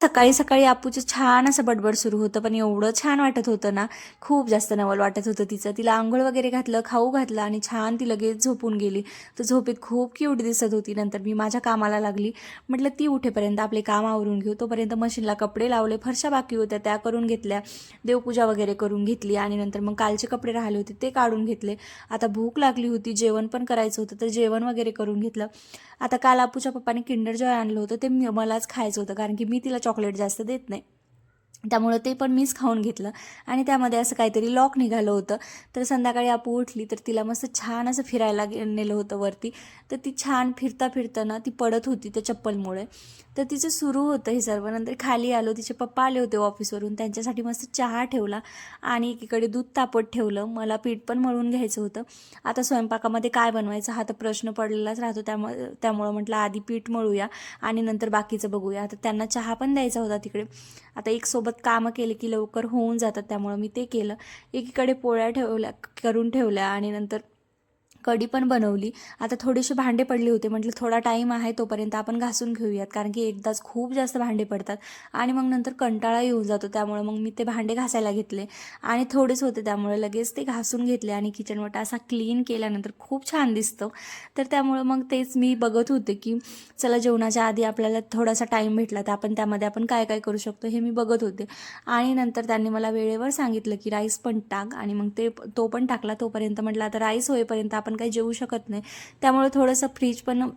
सकाळी सकाळी अप्पूचं छान असं बडबड सुरू होतं, पण एवढं छान वाटत होतं ना, खूप जास्त नवल वाटत होतं तिचं. तिला अंघोळ वगैरे घातलं, खाऊ घातलं आणि छान ती लगेच झोपून गेली. तर झोपेत खूप क्यूट दिसत होती. नंतर मी माझ्या कामाला लागली. म्हटलं ती उठेपर्यंत आपले काम आवरून घेऊ. तोपर्यंत मशीनला कपडे लावले, फरशा बाकी होत्या त्या करून घेतल्या, देवपूजा वगैरे करून घेतली आणि नंतर मग कालचे कपडे राहिले होते ते काढून घेतले. आता भूक लागली होती, जेवण पण करायचं होतं, तर जेवण वगैरे करून घेतलं. आता काल अप्पूच्या पप्पाने किंडर जॉय आणलं होतं, ते मलाच खायचं होतं कारण की मी तिला चॉकलेट जास्त देत नाही. त्यामुळं ते पण मीच खाऊन घेतलं आणि त्यामध्ये असं काहीतरी लॉक निघालं होतं. तर संध्याकाळी अप्पू उठली तर तिला मस्त छान असं फिरायला नेलं होतं वरती. तर ती छान फिरता फिरताना ती पडत होती त्या चप्पलमुळे. तर तिचं सुरू होतं हे सर्व. नंतर खाली आलो, तिचे पप्पा आले होते ऑफिसवरून, त्यांच्यासाठी मस्त चहा ठेवला आणि एकीकडे दूध तापत ठेवलं. मला पीठ पण मळून घ्यायचं होतं. आता स्वयंपाकामध्ये काय बनवायचं हा तर प्रश्न पडलेलाच राहतो. त्यामुळं म्हटलं आधी पीठ मळूया आणि नंतर बाकीचं बघूया. आता त्यांना चहा पण द्यायचा होता तिकडे. आता एक सोबत कामं केले की लवकर होऊन जातात, त्यामुळं मी ते केलं. एकीकडे पोळ्या करून ठेवल्या आणि नंतर कढी पण बनवली. आता थोडेसे भांडे पडले होते, म्हटलं थोडा टाईम आहे तोपर्यंत आपण घासून घेऊयात, कारण की एकदाच खूप जास्त भांडे पडतात आणि मग नंतर कंटाळा येऊन जातो. त्यामुळे मग मी ते भांडे घासायला घेतले आणि थोडेच होते त्यामुळे लगेच ते घासून घेतले आणि किचन वटा असा क्लीन केल्यानंतर खूप छान दिसतं. तर त्यामुळं मग तेच मी बघत होते की चला जेवणाच्या आधी आपल्याला थोडासा टाईम भेटला तर आपण त्यामध्ये आपण काय काय करू शकतो हे मी बघत होते. आणि नंतर त्यांनी मला वेळेवर सांगितलं की राईस पण टाक आणि मग तो पण टाकला. तोपर्यंत म्हटलं आता राईस होईपर्यंत आपण काही जेवू शकत नाही. त्यामुळे थोडंसं फ्रीज पण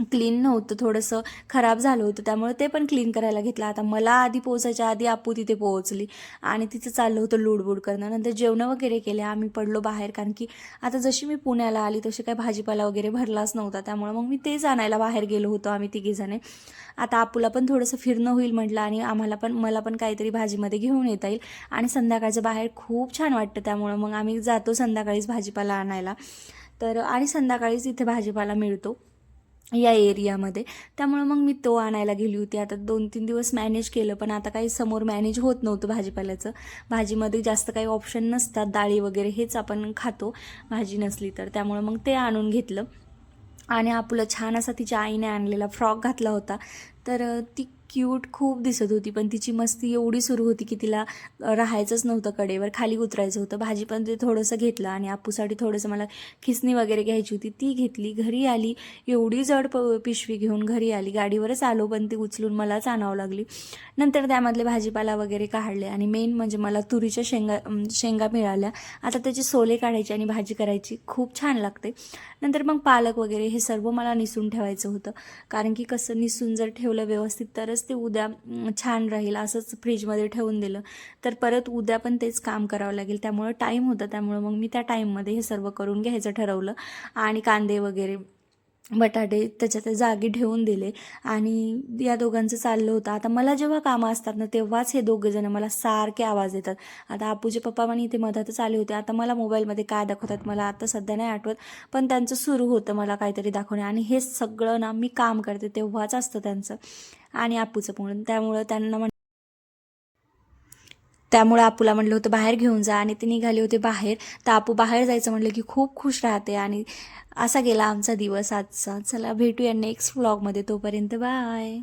क्लीन नव्हतं, थोडंसं खराब झालं होतं, त्यामुळे ते पण क्लीन करायला घेतलं. आता मला आधी पोचायच्या आधी अप्पू तिथे पोहोचली आणि तिचं चाललं होतं लुडबुड करणं. नंतर जेवणं वगैरे केले, आम्ही पडलो बाहेर, कारण की आता जशी मी पुण्याला आली तशी काही भाजीपाला वगैरे भरलाच नव्हता. त्यामुळे मग मी तेच आणायला बाहेर गेलो होतो आम्ही तिघीजणे. आता अप्पूला पण थोडंसं फिरणं होईल म्हटलं आणि मला पण काहीतरी भाजीमध्ये घेऊन येता येईल आणि संध्याकाळचं बाहेर खूप छान वाटतं. त्यामुळं मग आम्ही जातो संध्याकाळीच भाजीपाला आणायला. तर आणि संध्याकाळीच इथे भाजीपाला मिळतो या एरियामध्ये. त्यामुळं मग मी तो आणायला गेली होती. आता 2-3 दिवस मॅनेज केलं, पण आता काही समोर मॅनेज होत नव्हतं भाजीपाल्याचं. भाजीमध्ये जास्त काही ऑप्शन नसतात, डाळी वगैरे हेच आपण खातो भाजी नसली तर. त्यामुळं मग ते आणून घेतलं आणि आपलं छान असा तिच्या आईने आणलेला फ्रॉक घातला होता. तर ती क्यूट खूप दिसत होती, पण तिची मस्ती एवढी सुरू होती की तिला राहायचंच नव्हतं कडेवर, खाली उतरायचं होतं. भाजी पण ते थोडंसं घेतलं आणि अप्पूसाठी थोडंसं मला खिसणी वगैरे घ्यायची होती, ती घेतली. घरी आली, एवढी जड पिशवी घेऊन घरी आली. गाडीवरच आलो, पण ती उचलून मलाच आणावं लागली. नंतर त्यामधले भाजीपाला वगैरे काढले आणि मेन म्हणजे मला तुरीच्या शेंगा मिळाल्या. आता त्याचे सोले काढायचे आणि भाजी करायची, खूप छान लागते. नंतर मग पालक वगैरे हे सर्व मला निसून ठेवायचं होतं, कारण की कसं निसून जर ठेवलं व्यवस्थित तरच ते उद्या छान राहील. असंच फ्रीजमध्ये ठेवून दिलं तर परत उद्या पण तेच काम करावं लागेल. त्यामुळं टाईम होता, त्यामुळं मग मी त्या टाईममध्ये हे सर्व करून घ्यायचं ठरवलं आणि कांदे वगैरे बटाटे त्याच्या त्या जागी ठेवून दिले आणि या दोघांचं चाललं होतं. आता मला जेव्हा कामं असतात ना तेव्हाच हे दोघेजणं मला सारखे आवाज देतात. आता अप्पूचे पप्पा पण इथे मधातच आले होते. आता मला मोबाईलमध्ये काय दाखवतात मला आता सध्या नाही आठवत, पण त्यांचं सुरू होतं मला काहीतरी दाखवणे आणि हे सगळं ना मी काम करते तेव्हाच असतं त्यांचं आणि अप्पूचं पण. त्यामुळे अप्पूला म्हटलं होतं बाहेर घेऊन जा आणि ते निघाले होते बाहेर. तर अप्पू बाहेर जायचं म्हटलं की खूप खुश राहते आणि असा गेला आमचा दिवस आजचा. चला भेटूया नेक्स्ट व्लॉगमध्ये, तोपर्यंत बाय.